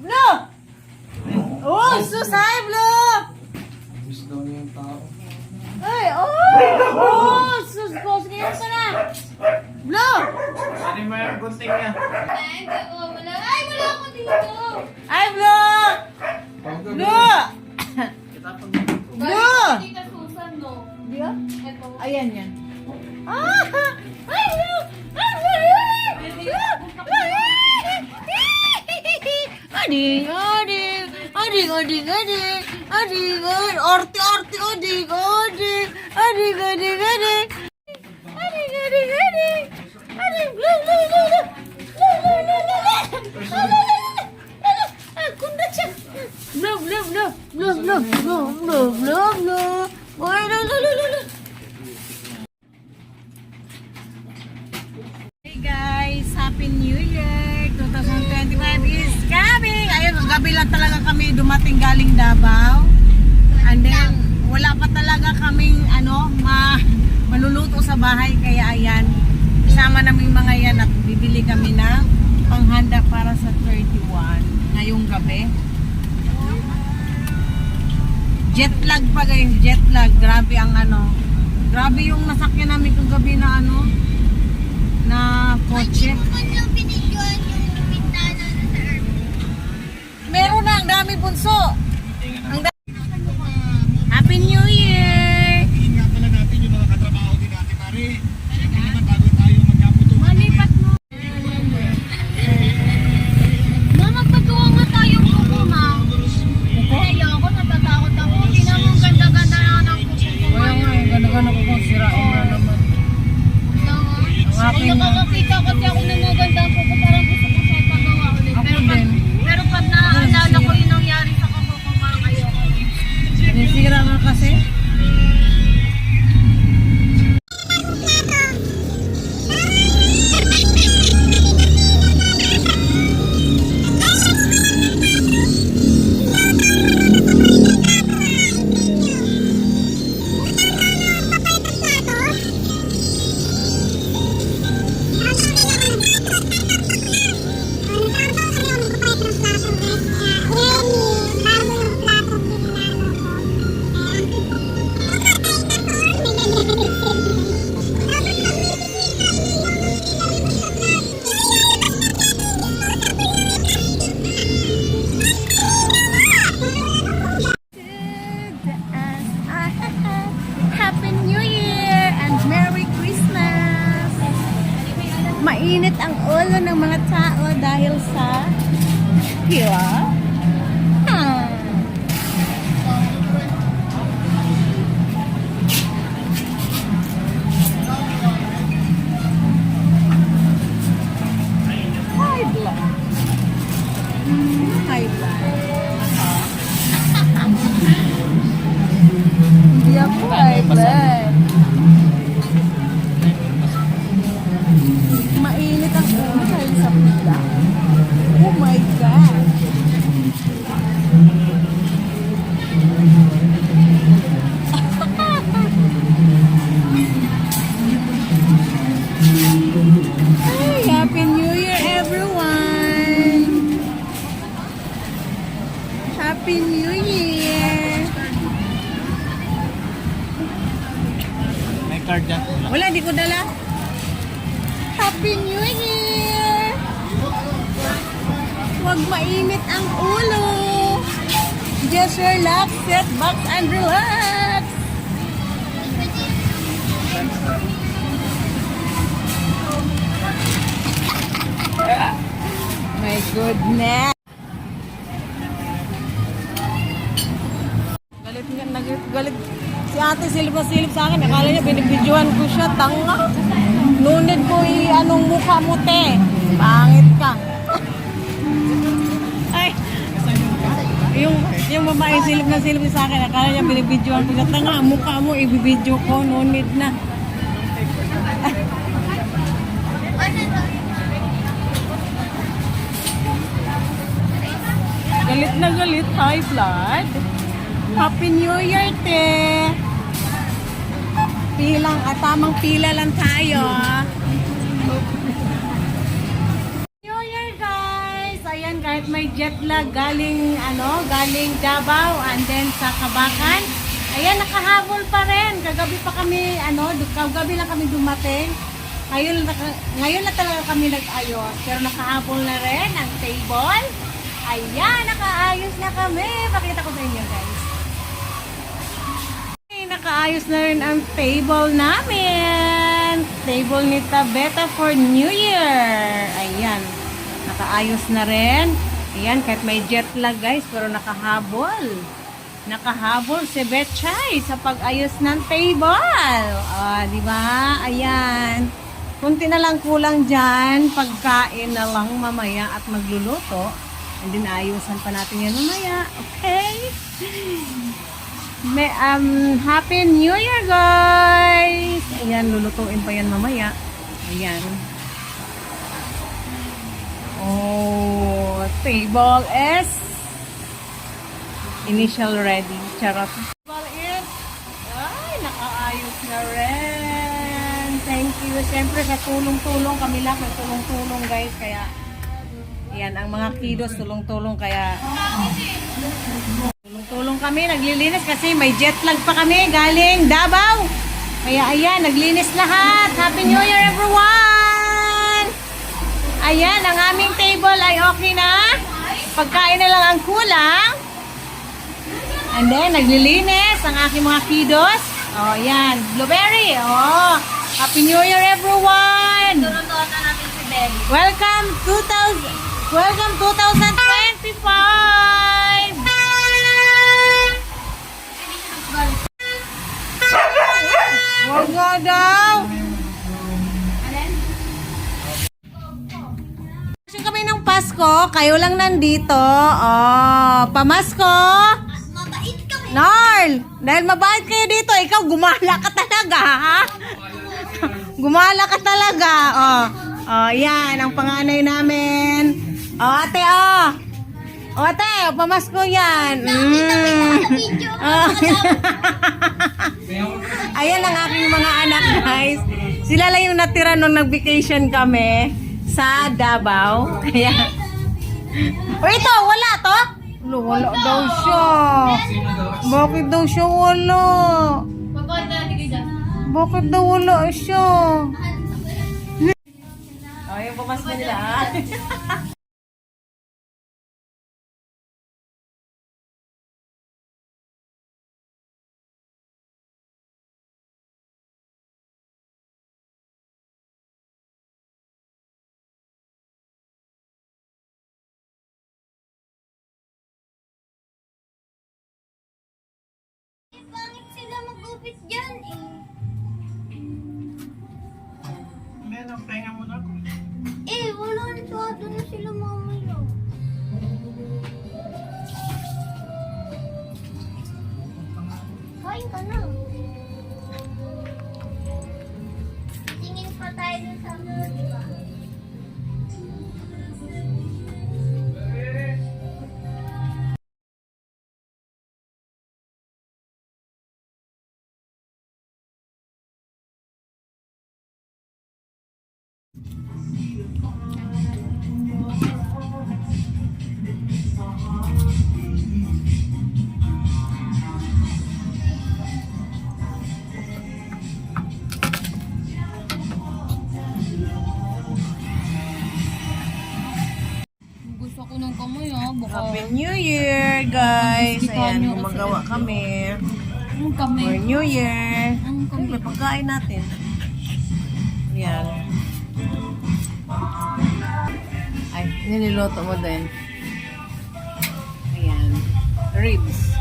Blue! Oh, sus, hi, Blue! Miss daw niya yung tao. Ay, oh! Oh, sus, boss, ngayon ka na. Blue! Ano yung mayroong gunting niya? Ay, wala ako dito. Hi, Blue! Blue! Blue! Hindi ka Susan, no? Di ba? Ito. Ayan yan. Ah! Ay, Blue! Ading, ading, ading, ading, ading, ading, orti, orti, ading, ading, ading, ading, ading, ading, ading, ading, ading, blue, blue, blue, blue, blue, blue, blue, blue, kundat siya. Blue, blue, blue, blue, blue, blue, blue, blue, blue, boy, blue, blue, blue, blue. Hey guys, Happy New Year! 2025 is coming! Ayun, gabi lang talaga kami dumating galing Davao. And then, wala pa talaga kaming maluluto sa bahay. Kaya ayan, isama namin mga yan at bibili kami ng panghanda para sa 31 ngayong gabi. Jet lag pa guys, jet lag. Grabe ang grabe yung nasakyan namin kagabi na na kotse. Yung pinidyoan yung pintana na sa Meron na, ang dami bunso. Happy New Year! Tingin nga pala natin yung mga katrabaho din natin, pare. Siyempre naman bago tayo magkaputo. Malipat mo. Ma, magpagawa nga tayong kuko, ma. Kaya ako, natatakot ako. Tingnan mo, ang ganda-ganda na ng kuko ko. Kaya nga, ganda-ganda ko kung sirain na naman. Kung nakakakita kasi ako ng magandang kuko, parang gusto ko siya ipagawa ulit. Ako din. Pero pag naaalala ko yung nangyari sa kuko ko, parang ayoko. Sinisira nga kasi. Happy New Year and Merry Christmas! Mainit ang ulo ng mga tao dahil sa hila. High blood. High blood. Hindi ako high blood. Mainit ang ulo dahil sa pila. Oh my God! Hey, Happy New Year everyone! Happy New Year! May card dyan. Wala, di ko dala. Happy New Year! Huwag mainit ang ulo. Just relax, sit back and relax. My goodness. Galit. Si ate silip sa akin. Akala niya binibidyohan ko siya. Tanga. Nunid ko anong mukha mo, te. Pangit ka. Ay. Yung babae silip sa akin. Akala niya binibidyohan ko siya. Tanga, ang mukha mo ibibidyo ko. Nunid na. Galit na galit. High blood. Happy New Year, te. Tamang pila lang tayo. New Year, guys. Ayan, kahit may jet lag galing galing Davao and then sa Kabakan. Ayan, nakahabol pa rin. Kagabi pa kami kagabi lang kami dumating. Ngayon na talaga kami nag-ayos. Pero nakahabol na rin ang table. Ayan, nakaayos na kami. Pakita ko sa inyo, guys. Nakaayos na rin ang table namin. Table ni Tabeta for New Year. Ayan. Nakaayos na rin. Ayan, kahit may jet lag, guys, pero nakahabol. Nakahabol si Betchay sa pag-ayos ng table. Di ba? Ayan. Kunti na lang kulang dyan. Pagkain na lang mamaya at magluluto. And then, ayusan pa natin yan mamaya. Okay? Happy New Year, guys! Ayan, lulutuin pa yan mamaya. Ayan. Oh, table is initial ready. Charot. Table is, ay, nakaayos na rin. Thank you. Siyempre, sa tulong-tulong kami lang. Nagtulong-tulong, guys. Kaya, ayan, ang mga kiddos, tulong-tulong. Kaya, tulong-tulong kami, naglilinis kasi may jet lag pa kami galing Davao. Kaya ayan, naglinis lahat. Happy New Year, everyone! Ayan, ang aming table ay okay na. Pagkain na lang ang kulang. And then, naglilinis ang aking mga kiddos. Oh, ayan, blueberry. Oh, Happy New Year, everyone! Turutuan na natin si Belly. Welcome 2025! Wag nga daw! Kasi kami ng Pasko, kayo lang nandito. Oh, pamasko! Mabait kami. Narl! Dahil mabait kayo dito, ikaw gumala ka talaga, ha? Gumala ka talaga. Oh, yan, ang panganay namin. Oh, ate, oh. Oh, ate, pamasko yan. Oh. Ayan ang aking mga anak, guys. Sila lang yung natira nung nag-vacation kami sa Davao. Kaya, oh, ito, wala to? Wala daw siya. Bakit daw siya wala? Pagkakot na natin kayo dyan. Bakit daw wala siya? Oh, yung pamasko nila, ha? Bakit sila mag-upit dyan eh? Meron, pahinga muna ako. Eh, wala nito. Doon na sila mamaya. Kain ka na. Tingin pa tayo dun sa mga, di ba? Gusto ko ng kamoy baka... Happy New Year, guys. Ayan, gumagawa kami. Ang kamay. For New Year. Ang kamay. Siyempre, pagkain natin. Ayan. Ay, nililoto mo din. Ayan. Ribs.